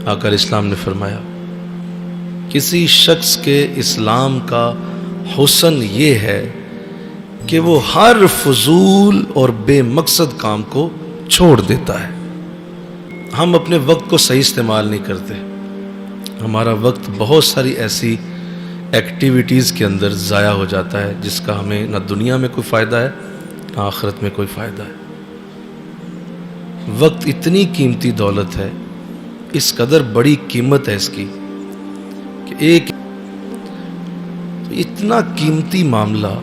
آقا اسلام نے فرمایا کسی شخص کے اسلام کا حسن یہ ہے کہ وہ ہر فضول اور بے مقصد کام کو چھوڑ دیتا ہے۔ ہم اپنے وقت کو صحیح استعمال نہیں کرتے، ہمارا وقت بہت ساری ایسی ایکٹیویٹیز کے اندر ضائع ہو جاتا ہے جس کا ہمیں نہ دنیا میں کوئی فائدہ ہے نہ آخرت میں کوئی فائدہ ہے۔ وقت اتنی قیمتی دولت ہے، اس قدر بڑی قیمت ہے اس کی کہ ایک اتنا قیمتی معاملہ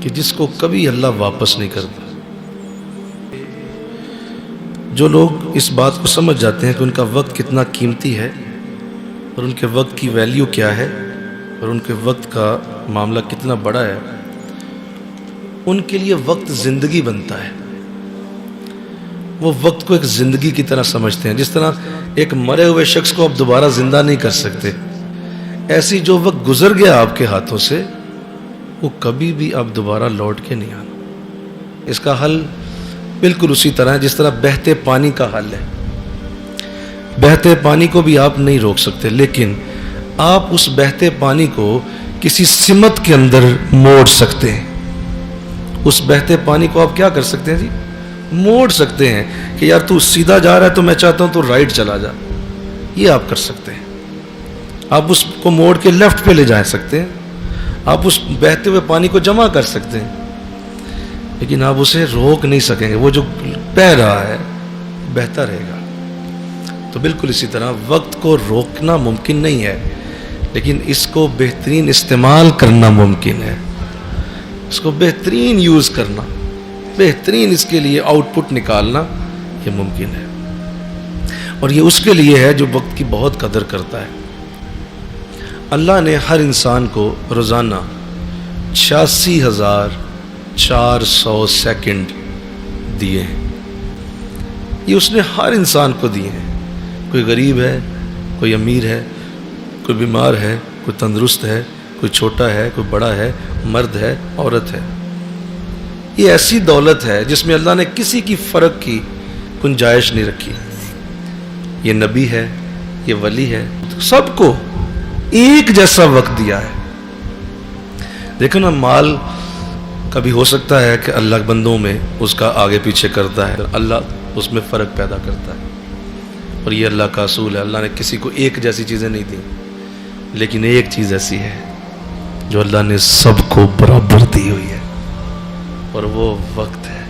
کہ جس کو کبھی اللہ واپس نہیں کرتا۔ جو لوگ اس بات کو سمجھ جاتے ہیں کہ ان کا وقت کتنا قیمتی ہے اور ان کے وقت کی ویلیو کیا ہے اور ان کے وقت کا معاملہ کتنا بڑا ہے، ان کے لیے وقت زندگی بنتا ہے۔ وہ وقت کو ایک زندگی کی طرح سمجھتے ہیں، جس طرح ایک مرے ہوئے شخص کو آپ دوبارہ زندہ نہیں کر سکتے، ایسی جو وقت گزر گیا آپ کے ہاتھوں سے وہ کبھی بھی آپ دوبارہ لوٹ کے نہیں آنا۔ اس کا حل بالکل اسی طرح ہے جس طرح بہتے پانی کا حل ہے۔ بہتے پانی کو بھی آپ نہیں روک سکتے، لیکن آپ اس بہتے پانی کو کسی سمت کے اندر موڑ سکتے ہیں۔ اس بہتے پانی کو آپ کیا کر سکتے ہیں جی؟ موڑ سکتے ہیں کہ یار تو سیدھا جا رہا ہے تو میں چاہتا ہوں تو رائٹ چلا جا، یہ آپ کر سکتے ہیں۔ آپ اس کو موڑ کے لیفٹ پہ لے جا سکتے ہیں، آپ اس بہتے ہوئے پانی کو جمع کر سکتے ہیں، لیکن آپ اسے روک نہیں سکیں گے۔ وہ جو بہہ رہا ہے بہتا رہے گا۔ تو بالکل اسی طرح وقت کو روکنا ممکن نہیں ہے، لیکن اس کو بہترین استعمال کرنا ممکن ہے، اس کو بہترین یوز کرنا، بہترین اس کے لیے آؤٹ پٹ نکالنا یہ ممکن ہے۔ اور یہ اس کے لیے ہے جو وقت کی بہت قدر کرتا ہے۔ اللہ نے ہر انسان کو روزانہ 86,400 سیکنڈ دیے ہیں، یہ اس نے ہر انسان کو دیے ہیں۔ کوئی غریب ہے، کوئی امیر ہے، کوئی بیمار ہے، کوئی تندرست ہے، کوئی چھوٹا ہے، کوئی بڑا ہے، مرد ہے، عورت ہے۔ یہ ایسی دولت ہے جس میں اللہ نے کسی کی فرق کی گنجائش نہیں رکھی۔ یہ نبی ہے، یہ ولی ہے، سب کو ایک جیسا وقت دیا ہے۔ دیکھو نا، مال کبھی ہو سکتا ہے کہ اللہ بندوں میں اس کا آگے پیچھے کرتا ہے، اللہ اس میں فرق پیدا کرتا ہے، اور یہ اللہ کا اصول ہے۔ اللہ نے کسی کو ایک جیسی چیزیں نہیں دی، لیکن ایک چیز ایسی ہے جو اللہ نے سب کو برابر دی ہوئی ہے، اور وہ وقت ہے۔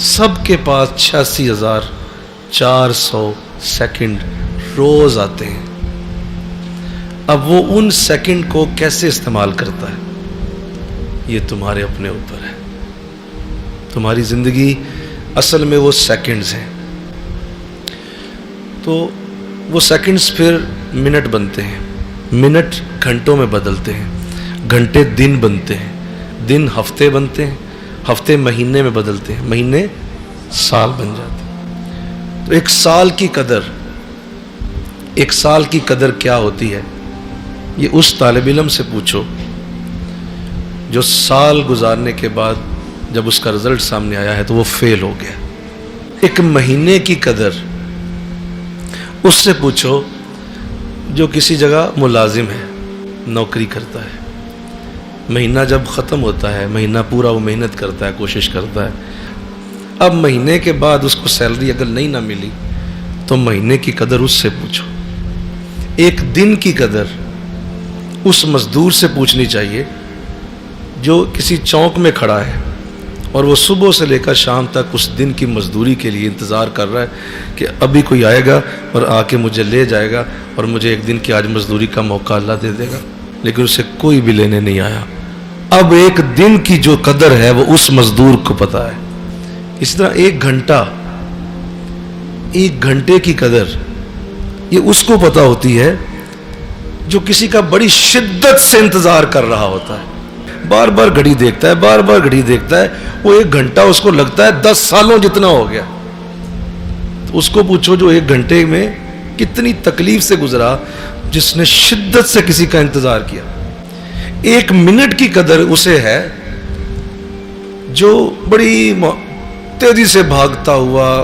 سب کے پاس 86,400 سیکنڈ روز آتے ہیں۔ اب وہ ان سیکنڈ کو کیسے استعمال کرتا ہے یہ تمہارے اپنے اوپر ہے۔ تمہاری زندگی اصل میں وہ سیکنڈز ہیں، تو وہ سیکنڈز پھر منٹ بنتے ہیں، منٹ گھنٹوں میں بدلتے ہیں، گھنٹے دن بنتے ہیں، دن ہفتے بنتے ہیں، ہفتے مہینے میں بدلتے ہیں، مہینے سال بن جاتے ہیں۔ تو ایک سال کی قدر کیا ہوتی ہے یہ اس طالب علم سے پوچھو جو سال گزارنے کے بعد جب اس کا رزلٹ سامنے آیا ہے تو وہ فیل ہو گیا۔ ایک مہینے کی قدر اس سے پوچھو جو کسی جگہ ملازم ہے، نوکری کرتا ہے، مہینہ جب ختم ہوتا ہے، مہینہ پورا وہ محنت کرتا ہے، کوشش کرتا ہے، اب مہینے کے بعد اس کو سیلری اگر نہیں نہ ملی تو مہینے کی قدر اس سے پوچھو۔ ایک دن کی قدر اس مزدور سے پوچھنی چاہیے جو کسی چوک میں کھڑا ہے اور وہ صبح سے لے کر شام تک اس دن کی مزدوری کے لیے انتظار کر رہا ہے کہ ابھی کوئی آئے گا اور آ کے مجھے لے جائے گا اور مجھے ایک دن کی آج مزدوری کا موقع اللہ دے دے گا، لیکن اسے کوئی بھی لینے نہیں آیا۔ اب ایک دن کی جو قدر ہے وہ اس مزدور کو پتا ہے۔ اس طرح ایک گھنٹے کی قدر یہ اس کو پتا ہوتی ہے جو کسی کا بڑی شدت سے انتظار کر رہا ہوتا ہے، بار بار گھڑی دیکھتا ہے، بار بار گھڑی دیکھتا ہے، وہ ایک گھنٹہ اس کو لگتا ہے 10 سالوں جتنا ہو گیا۔ تو اس کو پوچھو جو ایک گھنٹے میں کتنی تکلیف سے گزرا، جس نے شدت سے کسی کا انتظار کیا۔ ایک منٹ کی قدر اسے ہے جو بڑی تیزی سے بھاگتا ہوا